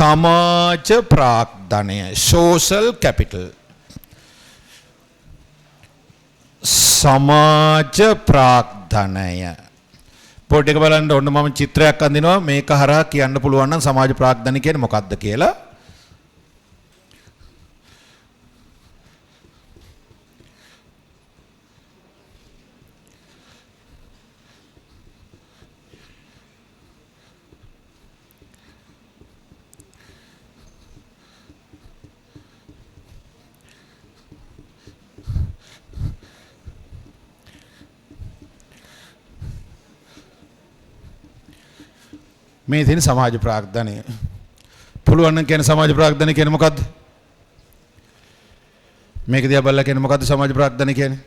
සමාජ ප්‍රාග්ධනය, social capital. සමාජ ප්‍රාග්ධනය. පොඩ්ඩක් බලන්න ඔන්න මම චිත්‍රයක් අඳිනවා මේක හරහා කියන්න පුළුවන් නම් සමාජ ප්‍රාග්ධනය කියන්නේ මොකක්ද කියලා. මේ තියෙන සමාජ ප්‍රාග්ධනය. පුළුවන් නම් කියන සමාජ ප්‍රාග්ධනය කියන්නේ මොකද්ද? මේක දිහා බලලා කියන්නේ මොකද්ද සමාජ ප්‍රාග්ධනය කියන්නේ?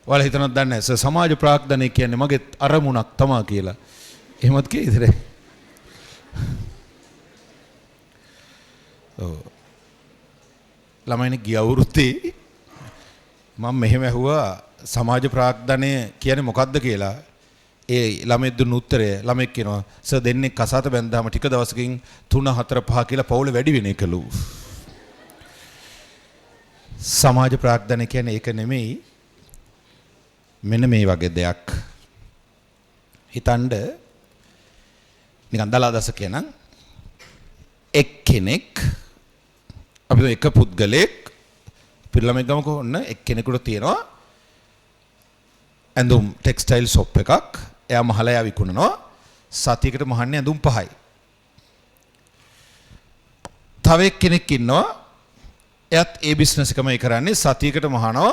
ඔයාලා හිතනවද දන්නේ නැහැ. සමාජ ප්‍රාග්ධනය කියන්නේ මගේ අරමුණක් තමා කියලා. එහෙමත් කියයිද? ඔව්. ළමයිනේ ගිය අවුරුද්දේ මම මෙහෙම ඇහුවා සමාජ ප්‍රාග්ධනය කියන්නේ මොකද්ද කියලා. ඒ ළමෙක් දුන්න උත්තරය ළමෙක් කියනවා සර් දෙන්නේ කසාත බැන්දාම ටික දවසකින් 3 4 5 කියලා පවුල වැඩි වෙන එකලු. සමාජ ප්‍රාග්ධනය කියන්නේ ඒක නෙමෙයි. මෙන්න මේ වගේ දෙයක්. හිතන්න නිකන් දලාදස කියනනම් එක්කෙනෙක් අපි එක පුද්ගලෙක් පිළමෙක් ගමක ඔන්න එක්කෙනෙකුට තියෙනවා ඇඳුම් ටෙක්ස්ටයිල් ෂොප් එකක්. එයා මහලයා විකුණනවා. සතියකට මහන්නේ ඇඳුම් 5යි. තව එක්කෙනෙක් ඉන්නවා. එයාත් ඒ බිස්නස් එකමයි කරන්නේ. සතියකට මහනවා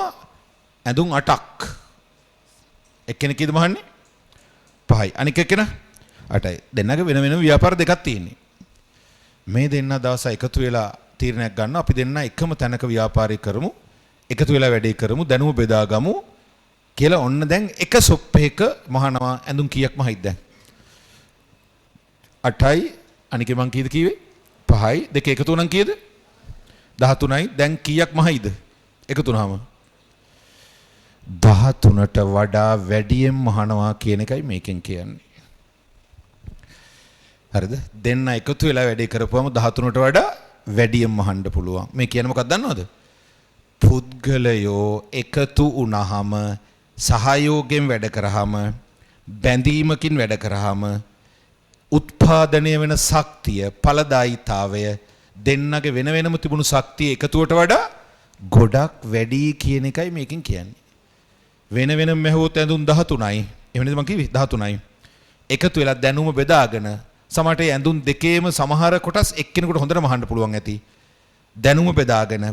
ඇඳුම් 8ක්. එක්කෙනෙක් කීයද මහන්නේ? 5යි. අනික එක්කෙනා 8යි. දෙන්නගේ වෙන වෙනම ව්‍යාපාර දෙකක් තියෙන්නේ. මේ දෙන්න දවස් එකතු වෙලා තීරණයක් ගන්න අපි දෙන්න එකම තැනක ව්‍යාපාරය කරමු. එකතු වෙලා වැඩේ කරමු. දැනුම බෙදාගමු. කියලා ඔන්න දැන් එක ෂොප් එකක මහනවා ඇඳුම් කීයක් මහිද්ද දැන් 8යි අනිකේ මං කීයද කිව්වේ 5යි දෙක එකතු වුණනම් කීයද 13යි දැන් කීයක් මහිද එකතු වුණාම 13ට වඩා වැඩියෙන් මහනවා කියන එකයි මේකෙන් කියන්නේ. හරිද? දෙන්න එකතු වෙලා වැඩේ කරපුවම 13ට වඩා වැඩියෙන් මහන්න පුළුවන්. මේ කියන්නේ මොකක්ද දන්නවද? පුද්ගලයෝ එකතු වුණාම සහයෝගයෙන් වැඩ කරාම බැඳීමකින් වැඩ කරාම උත්පාදනය වෙන ශක්තිය ඵලදායීතාවය දෙන්නගේ වෙන වෙනම තිබුණු ශක්තිය එකතුවට වඩා ගොඩක් වැඩි කියන එකයි මේකෙන් කියන්නේ. වෙන වෙනම මැහුවොත් ඇඳුම් 13යි. එහෙම නේද මං කිව්වේ 13යි. එකතු වෙලා දැනුම බෙදාගෙන සමහරට ඇඳුම් දෙකේම සමහර කොටස් එක්කෙනෙකුට හොඳට මහන්න පුළුවන් ඇති. දැනුම බෙදාගෙන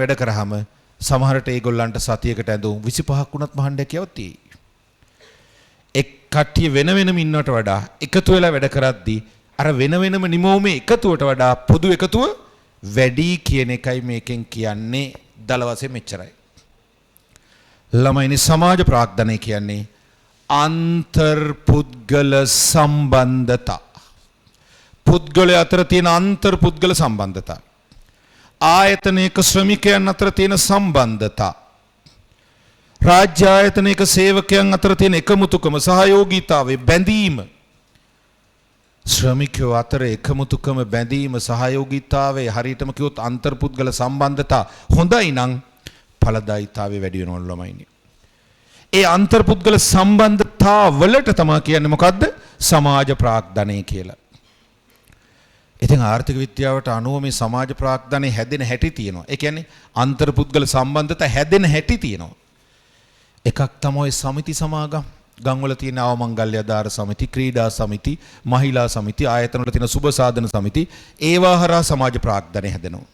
වැඩ කරාම සමහරට ඒගොල්ලන්ට සතියකට ඇඳුම් 25ක් වුණත් මහන්න හැකියාවක් තියෙයි. එක් කට්ටිය වෙන වෙනම ඉන්නවට වඩා එකතු වෙලා වැඩ කරද්දී අර වෙන වෙනම නිමෝමේ එකතුවට වඩා පොදු එකතුව වැඩි කියන එකයි මේකෙන් කියන්නේ දල වශයෙන් මෙච්චරයි. ළමයිනි සමාජ ප්‍රාග්ධනය කියන්නේ අන්තර් පුද්ගල සම්බන්ධතා. පුද්ගලයා අතර තියෙන අන්තර් පුද්ගල සම්බන්ධතා. ආයතනයක ශ්‍රමිකයන් අතර තියෙන සම්බන්ධතා. රාජ්‍ය ආයතනයක සේවකයන් අතර තියෙන එකමුතුකම සහයෝගීතාවය බැඳීම. ශ්‍රමිකයෝ අතර එකමුතුකම බැඳීම සහයෝගීතාවය හරියටම කිව්වොත් අන්තර්පුද්ගල සම්බන්ධතා හොඳයි නම් ඵලදායීතාවය වැඩි වෙනවලු ළමයිනි. ඒ අන්තර්පුද්ගල සම්බන්ධතා වලට තමයි කියන්නේ මොකද්ද? සමාජ ප්‍රාග්ධනය කියලා. ඉතින් ආර්ථික විද්‍යාවට අනුව මේ සමාජ ප්‍රාග්ධනය හැදෙන හැටි තියෙනවා. ඒ කියන්නේ අන්තර්පුද්ගල සම්බන්ධතා හැදෙන හැටි තියෙනවා. එකක් තමයි සමිති සමාගම්. ගම්වල තියෙන අවමංගල්‍ය ආධාර සමිති, ක්‍රීඩා සමිති, මහිලා සමිති, ආයතන වල තියෙන සුබ සාධන සමිති, ඒවා හරහා සමාජ ප්‍රාග්ධනය හැදෙනවා.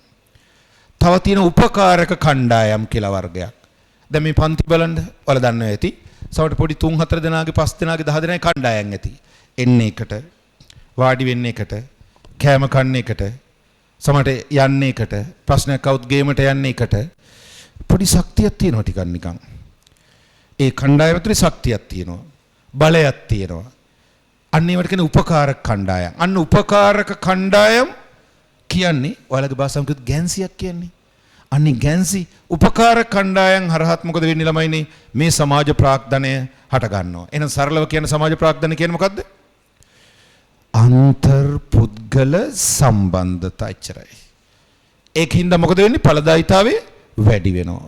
තව තියෙන උපකාරක කණ්ඩායම් කියලා වර්ගයක්. දැන් මේ පන්ති බලන්න ඔයාලා දන්නවා ඇති. සමහරට පොඩි 3-4 දෙනාගේ 5 දෙනාගේ 10 දෙනාගේ කණ්ඩායම් ඇති. එන්නේ එකට, වාඩි වෙන්නේ එකට, කෑම කන්නේ එකට, සමහරට යන්නේ එකට, ප්‍රශ්නයක් આવුත් ගේමට යන්නේ එකට. පොඩි ශක්තියක් තියෙනවා ටිකක් නිකන්. ඒ කණ්ඩායම තුනේ ශක්තියක් තියෙනවා. බලයක් තියෙනවා. අන්න ඒවට කියන්නේ උපකාරක කණ්ඩායම්. අන්න උපකාරක කණ්ඩායම් කියන්නේ ඔයාලගේ භාෂාවෙන් කිව්වොත් ගැන්සියක් කියන්නේ. අන්නේ ගැන්සි උපකාරක කණ්ඩායම් හරහත් මොකද වෙන්නේ ළමයිනේ? මේ සමාජ ප්‍රාග්ධනය හට ගන්නවා. එහෙනම් සරලව කියන සමාජ ප්‍රාග්ධනය කියන්නේ මොකද්ද? අන්තර් පුද්ගල සම්බන්ධතා එච්චරයි. ඒකින්ද මොකද වෙන්නේ? ඵලදායිතාවේ වැඩි වෙනවා.